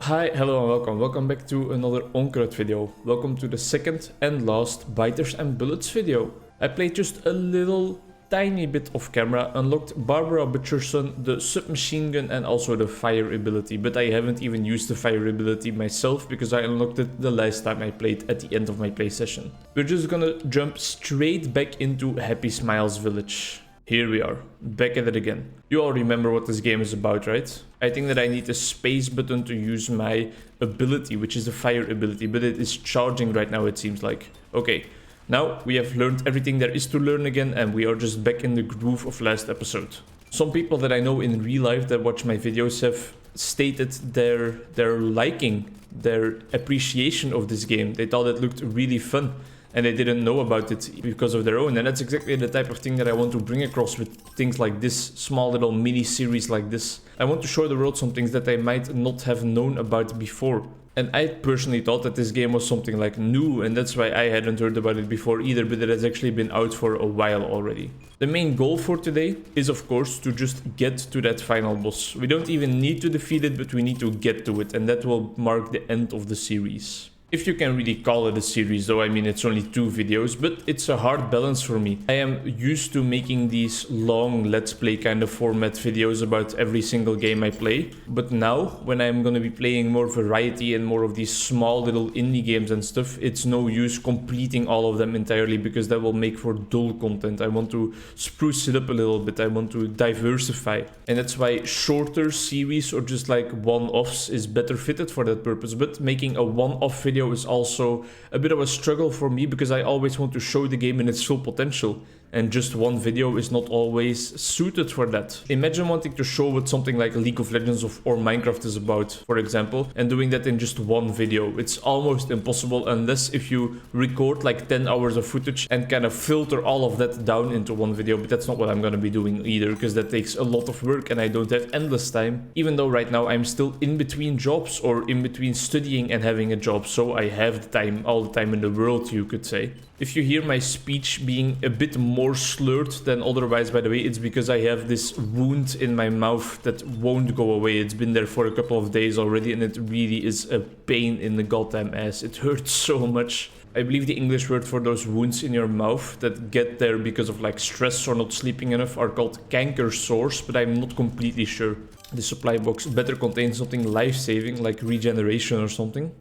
Hi, hello and welcome. Welcome back to another Onkruid video. Welcome to the second and last Biters and Bullets video. I played just a little tiny bit off camera, unlocked Barbara Butcherson, the submachine gun and also the fire ability, but I haven't even used the fire ability myself because I unlocked it the last time I played at the end of my play session. We're just gonna jump straight back into Happy Smiles Village. Here we are, back at it again. You all remember what this game is about, right? I think that I need a space button to use my ability, which is the fire ability, but it is charging right now, it seems like. Okay, now we have learned everything there is to learn again, and we are just back in the groove of last episode. Some people that I know in real life that watch my videos have stated their liking, their appreciation of this game. They thought it looked really fun. And they didn't know about it because of their own. And that's exactly the type of thing that I want to bring across with things like this, small little mini series like this. I want to show the world some things that they might not have known about before. And I personally thought that this game was something like new, and that's why I hadn't heard about it before either, but it has actually been out for a while already. The main goal for today is of course to just get to that final boss. We don't even need to defeat it, but we need to get to it, and that will mark the end of the series. If you can really call it a series, though, I mean, it's only 2 videos, but it's a hard balance for me. I am used to making these long Let's Play kind of format videos about every single game I play. But now, when I'm gonna be playing more variety and more of these small little indie games and stuff, it's no use completing all of them entirely because that will make for dull content. I want to spruce it up a little bit, I want to diversify. And that's why shorter series or just like one-offs is better fitted for that purpose. But making a one-off video is also a bit of a struggle for me because I always want to show the game in its full potential, and just one video is not always suited for that. Imagine wanting to show what something like League of Legends or Minecraft is about, for example, and doing that in just one video. It's almost impossible unless if you record like 10 hours of footage and kind of filter all of that down into one video, but that's not what I'm gonna be doing either because that takes a lot of work and I don't have endless time, even though right now I'm still in between jobs or in between studying and having a job, so I have the time, all the time in the world, you could say. If you hear my speech being a bit more slurred than otherwise, by the way, it's because I have this wound in my mouth that won't go away. It's been there for a couple of days already, and it really is a pain in the goddamn ass. It hurts so much. I believe the English word for those wounds in your mouth that get there because of like stress or not sleeping enough are called canker sores, but I'm not completely sure. The supply box better contain something life-saving like regeneration or something.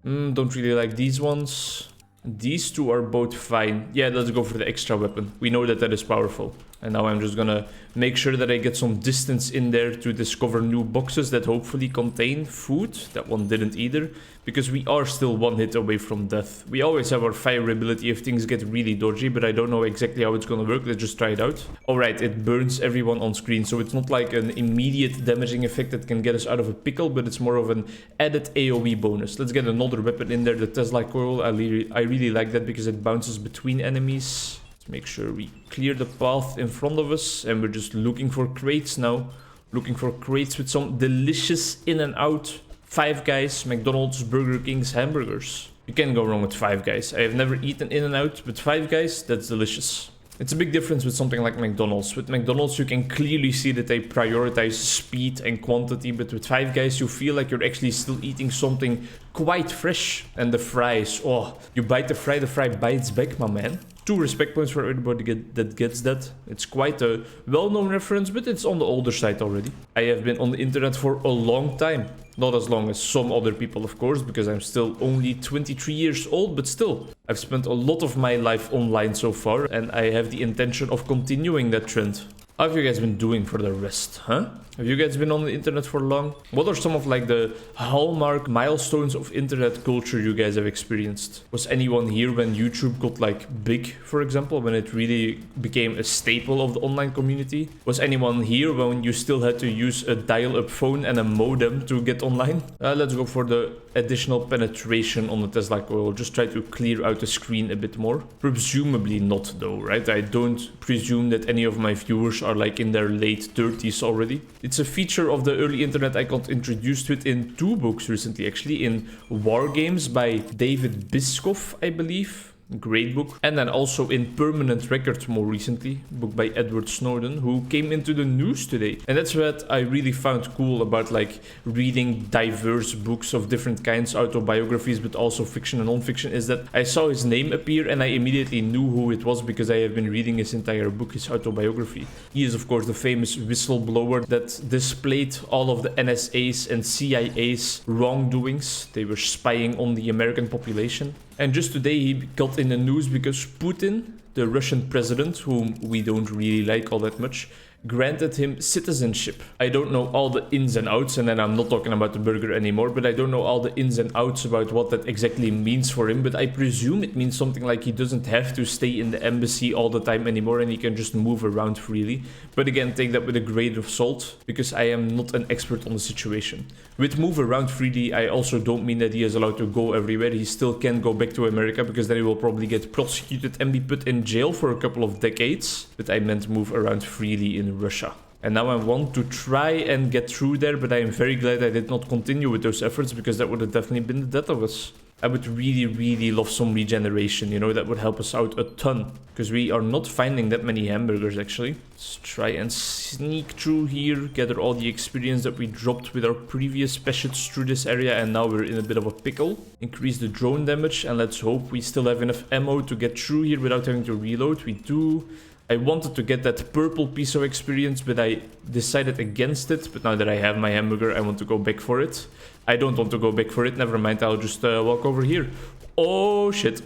Don't really like these ones. These two are both fine. Yeah, let's go for the extra weapon. We know that that is powerful. And now I'm just gonna make sure that I get some distance in there to discover new boxes that hopefully contain food. That one didn't either, because we are still one hit away from death. We always have our fire ability if things get really dodgy, but I don't know exactly how it's gonna work. Let's just try it out. Alright, it burns everyone on screen, so it's not like an immediate damaging effect that can get us out of a pickle, but it's more of an added AoE bonus. Let's get another weapon in there, the Tesla coil. I really like that because it bounces between enemies. Let's make sure we clear the path in front of us, and we're just looking for crates now. Looking for crates with some delicious in and out Five Guys, McDonald's, Burger King's hamburgers. You can't go wrong with Five Guys. I have never eaten in and out, but Five Guys, that's delicious. It's a big difference with something like McDonald's. With McDonald's, you can clearly see that they prioritize speed and quantity, but with Five Guys, you feel like you're actually still eating something quite fresh. And the fries, oh, you bite the fry bites back, my man. 2 respect points for everybody that gets that. It's quite a well-known reference, but it's on the older side already. I have been on the internet for a long time. Not as long as some other people, of course, because I'm still only 23 years old, but still. I've spent a lot of my life online so far, and I have the intention of continuing that trend. How have you guys been doing for the rest, huh? Have you guys been on the internet for long? What are some of like the hallmark milestones of internet culture you guys have experienced? Was anyone here when YouTube got like big, for example, when it really became a staple of the online community? Was anyone here when you still had to use a dial-up phone and a modem to get online? Let's go for the additional penetration on the Tesla coil. Just try to clear out the screen a bit more. Presumably not though, right? I don't presume that any of my viewers are like in their late 30s already. It's a feature of the early internet I got introduced with in 2 books recently, actually, in War Games by David Biscoff, I believe. Great book. And then also in Permanent Record more recently, book by Edward Snowden, who came into the news today. And that's what I really found cool about like reading diverse books of different kinds, autobiographies, but also fiction and non-fiction, is that I saw his name appear and I immediately knew who it was because I have been reading his entire book, his autobiography. He is of course the famous whistleblower that displayed all of the NSA's and CIA's wrongdoings. They were spying on the American population. And just today he got in the news because Putin, the Russian president, whom we don't really like all that much, granted him citizenship. I don't know all the ins and outs, and then I'm not talking about the burger anymore, but I don't know all the ins and outs about what that exactly means for him, but I presume it means something like he doesn't have to stay in the embassy all the time anymore and he can just move around freely. But again, take that with a grain of salt, because I am not an expert on the situation. With move around freely, I also don't mean that he is allowed to go everywhere. He still can go back to America, because then he will probably get prosecuted and be put in jail for a couple of decades. But I meant move around freely in Russia. And now I want to try and get through there, but I am very glad I did not continue with those efforts, because that would have definitely been the death of us. I would really love some regeneration, you know, that would help us out a ton, because we are not finding that many hamburgers actually. Let's try and sneak through here, gather all the experience that we dropped with our previous passage through this area, and now we're in a bit of a pickle. Increase the drone damage, and let's hope we still have enough ammo to get through here without having to reload. We do. I wanted to get that purple piece of experience, but I decided against it. But now that I have my hamburger, I want to go back for it. I don't want to go back for it. Never mind, I'll just walk over here. Oh, shit.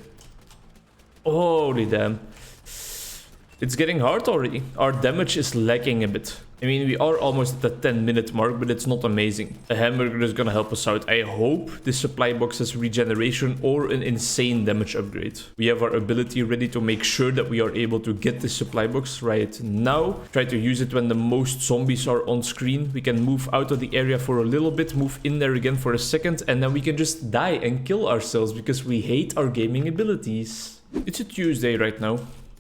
Holy damn. It's getting hard already. Our damage is lacking a bit. I mean, we are almost at the 10-minute mark, but it's not amazing. A hamburger is gonna help us out. I hope this supply box has regeneration or an insane damage upgrade. We have our ability ready to make sure that we are able to get this supply box right now. Try to use it when the most zombies are on screen. We can move out of the area for a little bit, move in there again for a second, and then we can just die and kill ourselves because we hate our gaming abilities. It's a Tuesday right now.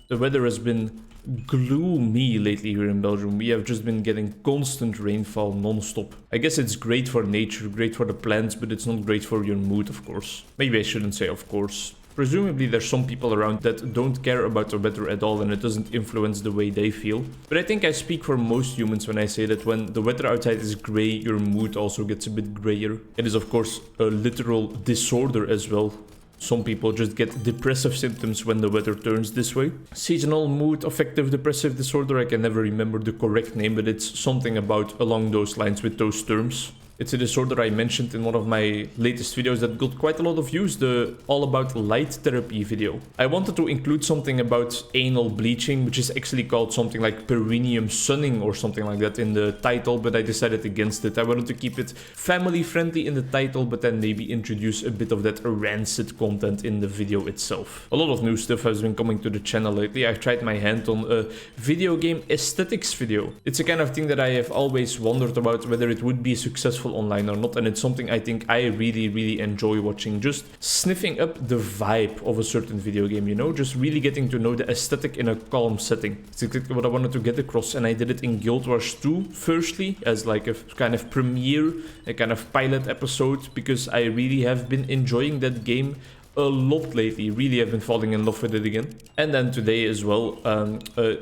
The weather has been gloomy lately here in Belgium. We have just been getting constant rainfall non-stop. I guess it's great for nature, great for the plants, but it's not great for your mood, of course. Maybe I shouldn't say of course. Presumably there's some people around that don't care about the weather at all and it doesn't influence the way they feel. But I think I speak for most humans when I say that when the weather outside is grey, your mood also gets a bit grayer. It is of course a literal disorder as well. Some people just get depressive symptoms when the weather turns this way. Seasonal mood affective depressive disorder, I can never remember the correct name, but it's something about along those lines with those terms. It's a disorder I mentioned in one of my latest videos that got quite a lot of views, the all about light therapy video. I wanted to include something about anal bleaching, which is actually called something like perineum sunning or something like that in the title, but I decided against it. I wanted to keep it family friendly in the title, but then maybe introduce a bit of that rancid content in the video itself. A lot of new stuff has been coming to the channel lately. I've tried my hand on a video game aesthetics video. It's a kind of thing that I have always wondered about, whether it would be successful online or not, and it's something I think I really enjoy watching, just sniffing up the vibe of a certain video game, you know, just really getting to know the aesthetic in a calm setting. It's exactly what I wanted to get across, and I did it in Guild Wars 2 firstly as like a kind of premiere, a kind of pilot episode, because I really have been enjoying that game a lot lately. Really have been falling in love with it again. And then today as well,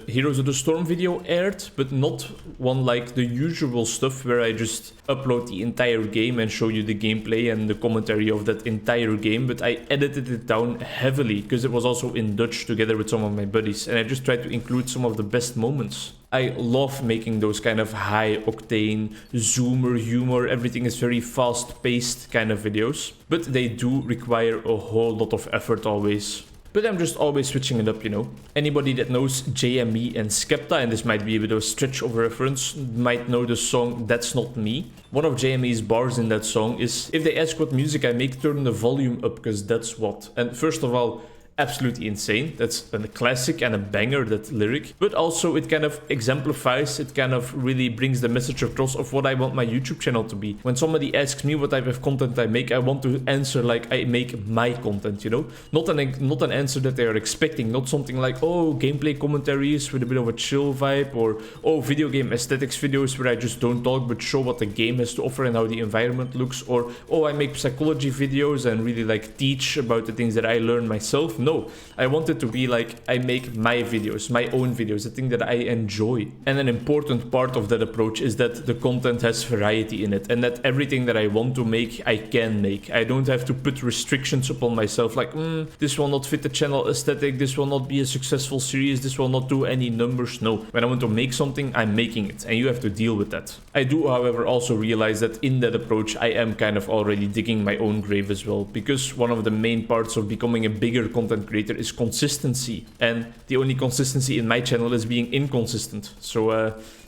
Heroes of the Storm video aired, but not one like the usual stuff where I just upload the entire game and show you the gameplay and the commentary of that entire game, but I edited it down heavily because it was also in Dutch together with some of my buddies, and I just tried to include some of the best moments. I love making those kind of high octane, zoomer humor, everything is very fast paced kind of videos, but they do require a whole lot of effort always. But I'm just always switching it up, you know. Anybody that knows JME and Skepta, and this might be a bit of a stretch of reference, might know the song That's Not Me. One of JME's bars in that song is, if they ask what music I make, turn the volume up, because that's what. And first of all, absolutely insane. That's a classic and a banger, that lyric. But also it kind of exemplifies, it kind of really brings the message across of what I want my YouTube channel to be. When somebody asks me what type of content I make, I want to answer like I make my content, you know? Not an answer that they are expecting, not something like, oh, gameplay commentaries with a bit of a chill vibe, or oh, video game aesthetics videos where I just don't talk but show what the game has to offer and how the environment looks, or oh, I make psychology videos and really like teach about the things that I learn myself. No, I want it to be like I make my videos, my own videos, the thing that I enjoy. And an important part of that approach is that the content has variety in it and that everything that I want to make, I can make. I don't have to put restrictions upon myself like, this will not fit the channel aesthetic, this will not be a successful series, this will not do any numbers. No, when I want to make something, I'm making it, and you have to deal with that. I do, however, also realize that in that approach, I am kind of already digging my own grave as well, because one of the main parts of becoming a bigger content creator is consistency, and the only consistency in my channel is being inconsistent. So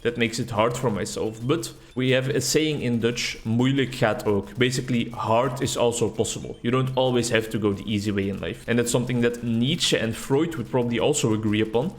that makes it hard for myself. But we have a saying in Dutch, moeilijk gaat ook. Basically, hard is also possible. You don't always have to go the easy way in life. And that's something that Nietzsche and Freud would probably also agree upon.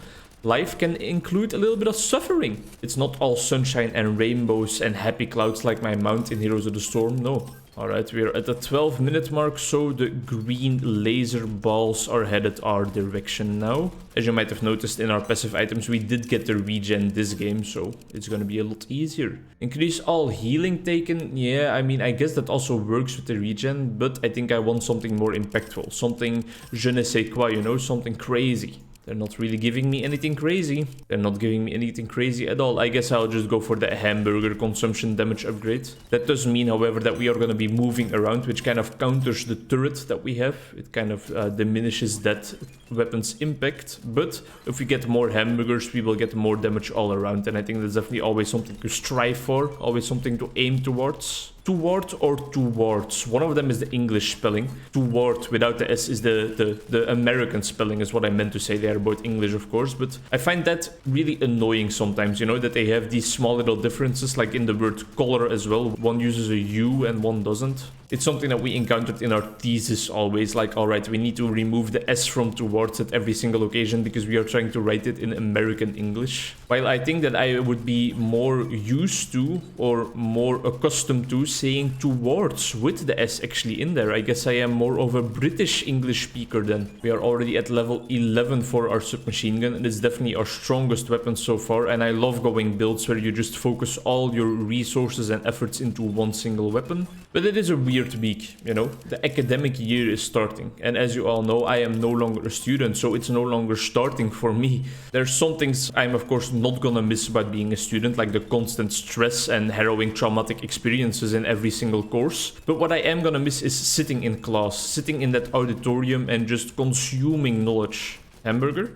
Life can include a little bit of suffering. It's not all sunshine and rainbows and happy clouds like my mount in Heroes of the Storm, no. Alright, we're at the 12-minute mark, so the green laser balls are headed our direction now. As you might have noticed in our passive items, we did get the regen this game, so it's gonna be a lot easier. Increase all healing taken, yeah, I mean, I guess that also works with the regen, but I think I want something more impactful. Something je ne sais quoi, you know, something crazy. They're not really giving me anything crazy. They're not giving me anything crazy at all. I guess I'll just go for the hamburger consumption damage upgrade. That does mean, however, that we are going to be moving around, which kind of counters the turret that we have. It kind of diminishes that weapon's impact. But if we get more hamburgers, we will get more damage all around. And I think that's definitely always something to strive for. Always something to aim towards. Toward or towards. One of them is the English spelling. Toward without the S is the American spelling is what I meant to say. They are both English, of course, but I find that really annoying sometimes, you know, that they have these small little differences, like in the word color as well. One uses a U and one doesn't. It's something that we encountered in our thesis always, like, all right, we need to remove the S from towards at every single occasion because we are trying to write it in American English. While I think that I would be more used to or more accustomed to saying towards with the S actually in there. I guess I am more of a British English speaker then. We are already at level 11 for our submachine gun, and it's definitely our strongest weapon so far, and I love going builds where you just focus all your resources and efforts into one single weapon. But it is a weird week, you know. The academic year is starting, and as you all know, I am no longer a student, so it's no longer starting for me. There's some things I'm of course not gonna miss about being a student, like the constant stress and harrowing traumatic experiences in every single course. But what I am gonna miss is sitting in class, sitting in that auditorium and just consuming knowledge. Hamburger?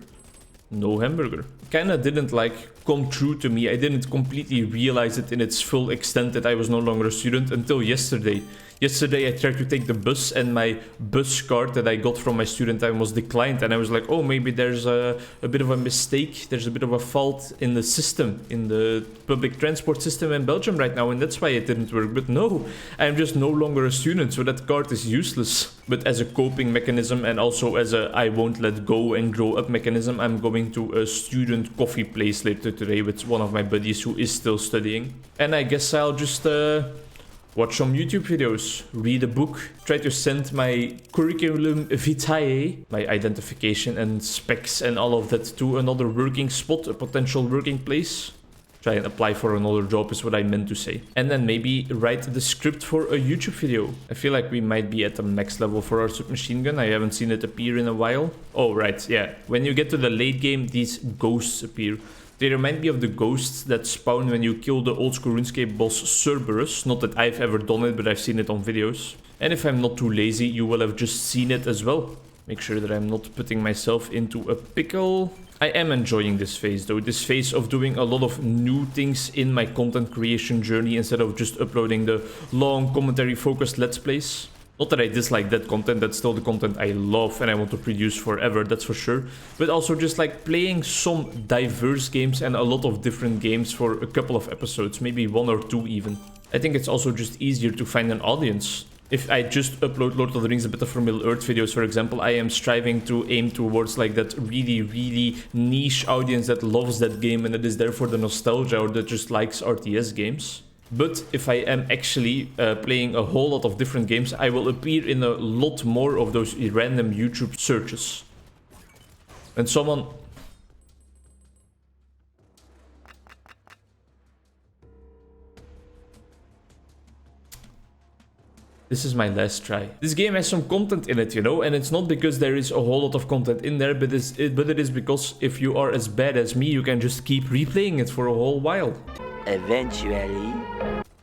No hamburger. Kinda didn't come true to me. I didn't completely realize it in its full extent that I was no longer a student until yesterday. Yesterday I tried to take the bus and my bus card that I got from my student time was declined, and I was like, oh, maybe there's a bit of a mistake, there's a bit of a fault in the system, in the public transport system in Belgium right now, and that's why it didn't work. But no, I'm just no longer a student, so that card is useless. But as a coping mechanism and also as a I won't let go and grow up mechanism, I'm going to a student coffee place later today with one of my buddies who is still studying. And I guess I'll just watch some YouTube videos, read a book, try to send my curriculum vitae, my identification and specs and all of that, to another working spot, a potential working place. Try and apply for another job is what I meant to say. And then maybe write the script for a YouTube video. I feel like we might be at the max level for our submachine gun. I haven't seen it appear in a while. Oh, right, yeah. When you get to the late game, these ghosts appear. They remind me of the ghosts that spawn when you kill the old school RuneScape boss Cerberus. Not that I've ever done it, but I've seen it on videos. And if I'm not too lazy, you will have just seen it as well. Make sure that I'm not putting myself into a pickle. I am enjoying this phase though, this phase of doing a lot of new things in my content creation journey instead of just uploading the long commentary focused let's plays. Not that I dislike that content, that's still the content I love and I want to produce forever, that's for sure. But also just like playing some diverse games and a lot of different games for a couple of episodes, maybe one or two even. I think it's also just easier to find an audience. If I just upload Lord of the Rings, a bit of Middle-earth videos, for example, I am striving to aim towards like that really, really niche audience that loves that game and that is there for the nostalgia or that just likes RTS games. But if I am actually playing a whole lot of different games, I will appear in a lot more of those random YouTube searches. And someone... This is my last try. This game has some content in it, you know, and it's not because there is a whole lot of content in there, but it is because if you are as bad as me, you can just keep replaying it for a whole while. Eventually.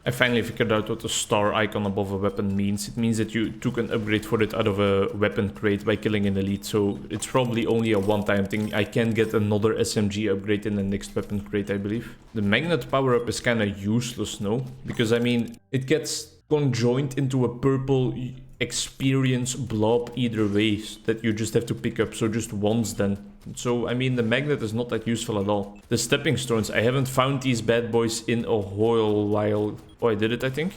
I finally figured out what the star icon above a weapon means. It means that you took an upgrade for it out of a weapon crate by killing an elite, so it's probably only a one-time thing. I can get another SMG upgrade in the next weapon crate, I believe. The magnet power-up is kind of useless, no? Because, I mean, it gets conjoined into a purple experience blob either way that you just have to pick up, so just once then. So, I mean, the magnet is not that useful at all. The stepping stones, I haven't found these bad boys in a whole while. Oh, I did it, I think.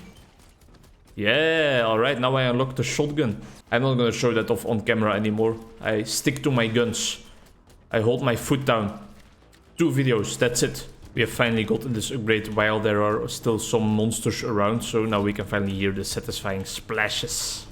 Yeah, alright, now I unlocked the shotgun. I'm not gonna show that off on camera anymore. I stick to my guns. I hold my foot down. 2 videos, that's it. We have finally gotten this upgrade while there are still some monsters around, so now we can finally hear the satisfying splashes.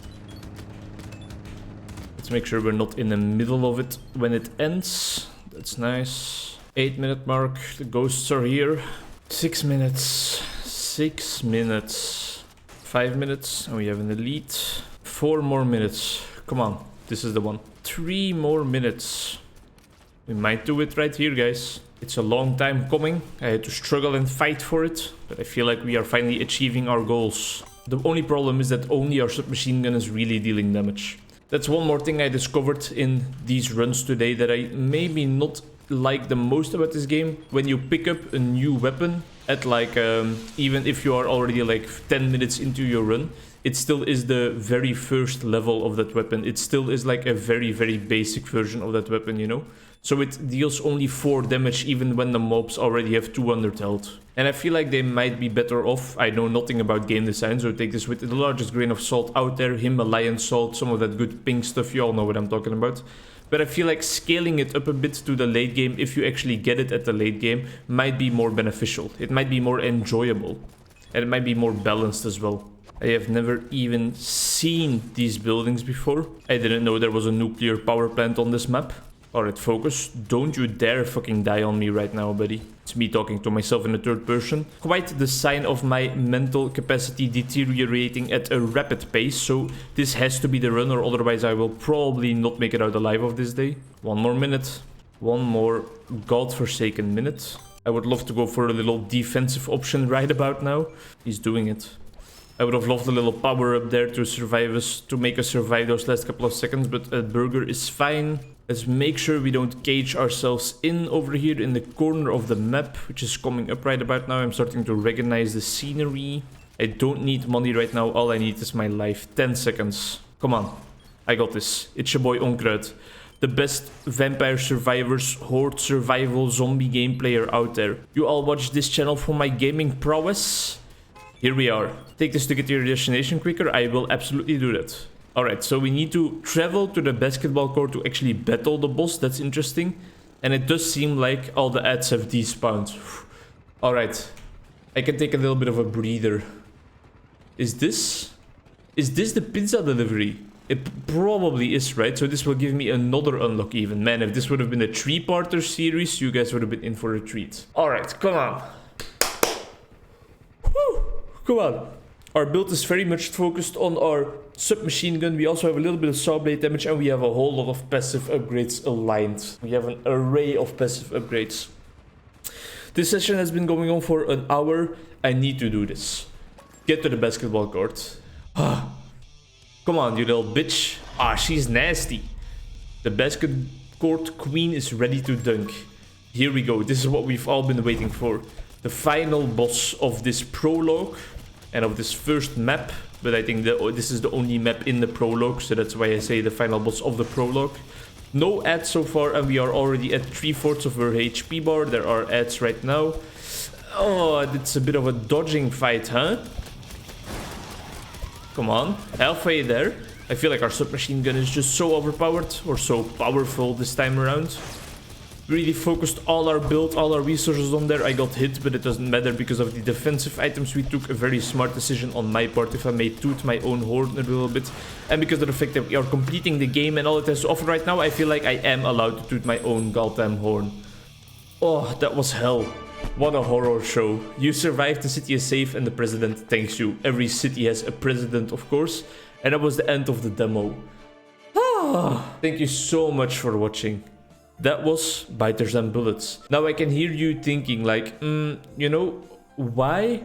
Let's make sure we're not in the middle of it when it ends. That's nice. 8-minute mark, the ghosts are here. 6 minutes. 6 minutes. 5 minutes, and we have an elite. 4 more minutes. Come on, this is the one. 3 more minutes. We might do it right here, guys. It's a long time coming. I had to struggle and fight for it, but I feel like we are finally achieving our goals. The only problem is that only our submachine gun is really dealing damage. That's one more thing I discovered in these runs today that I maybe not like the most about this game. When you pick up a new weapon at like, even if you are already like 10 minutes into your run, it still is the very first level of that weapon. It still is like a very, very basic version of that weapon, you know? So it deals only 4 damage even when the mobs already have 200 health. And I feel like they might be better off. I know nothing about game design, so take this with the largest grain of salt out there. Himalayan salt, some of that good pink stuff, you all know what I'm talking about. But I feel like scaling it up a bit to the late game, if you actually get it at the late game, might be more beneficial. It might be more enjoyable. And it might be more balanced as well. I have never even seen these buildings before. I didn't know there was a nuclear power plant on this map. Alright, focus. Don't you dare fucking die on me right now, buddy. It's me talking to myself in the third person. Quite the sign of my mental capacity deteriorating at a rapid pace. So this has to be the run, or otherwise I will probably not make it out alive of this day. 1 more minute. 1 more godforsaken minute. I would love to go for a little defensive option right about now. He's doing it. I would have loved a little power up there to survive us, to make us survive those last couple of seconds, but a burger is fine. Let's make sure we don't cage ourselves in over here in the corner of the map, which is coming up right about now. I'm starting to recognize the scenery. I don't need money right now. All I need is my life. 10 seconds. Come on. I got this. It's your boy Onkruid. The best vampire survivors, horde survival zombie game player out there. You all watch this channel for my gaming prowess? Here we are. Take this to get to your destination quicker. I will absolutely do that. Alright, so we need to travel to the basketball court to actually battle the boss. That's interesting. And it does seem like all the ads have despawned. Alright. I can take a little bit of a breather. Is this the pizza delivery? It probably is, right? So this will give me another unlock even. Man, if this would have been a 3-parter series, you guys would have been in for a treat. Alright, come on. Woo! Come on. Our build is very much focused on our submachine gun. We also have a little bit of saw blade damage, and we have a whole lot of passive upgrades aligned. We have an array of passive upgrades. This session has been going on for an hour. I need to do this. Get to the basketball court. Come on, you little bitch. She's nasty. The basket court queen is ready to dunk. Here we go. This is what we've all been waiting for. The final boss of this prologue. And of this first map, but I think this is the only map in the prologue, so that's why I say the final boss of the prologue. No ads so far, and we are already at 3/4 of our HP bar. There are ads right now. Oh, it's a bit of a dodging fight, huh? Come on, halfway there. I feel like our submachine gun is just so overpowered, or so powerful this time around. Really focused all our build, all our resources on there. I got hit, but it doesn't matter because of the defensive items. We took a very smart decision on my part, if I may toot my own horn a little bit. And because of the fact that we are completing the game and all it has to offer right now, I feel like I am allowed to toot my own goddamn horn. Oh, that was hell. What a horror show. You survived, the city is safe, and the president thanks you. Every city has a president, of course. And that was the end of the demo. Thank you so much for watching. That was Biters and Bullets. Now I can hear you thinking like, you know, why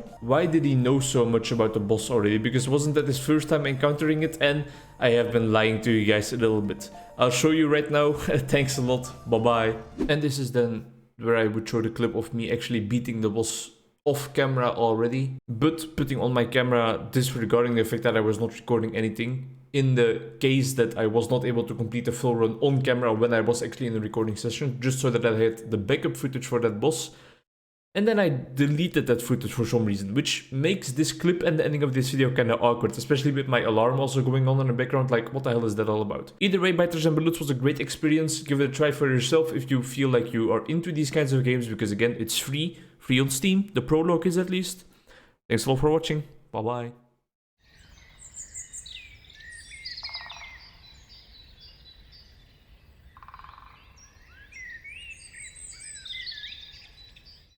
did he know so much about the boss already? Because wasn't that his first time encountering it? And I have been lying to you guys a little bit. I'll show you right now. Thanks a lot. Bye bye. And this is then where I would show the clip of me actually beating the boss off camera already, but putting on my camera disregarding the fact that I was not recording anything, in the case that I was not able to complete the full run on camera when I was actually in the recording session, just so that I had the backup footage for that boss. And then I deleted that footage for some reason, which makes this clip and the ending of this video kinda awkward, especially with my alarm also going on in the background, like what the hell is that all about? Either way, Biters and Bullets was a great experience. Give it a try for yourself if you feel like you are into these kinds of games, because again, it's free on Steam, the prologue is at least. Thanks a lot for watching, bye bye.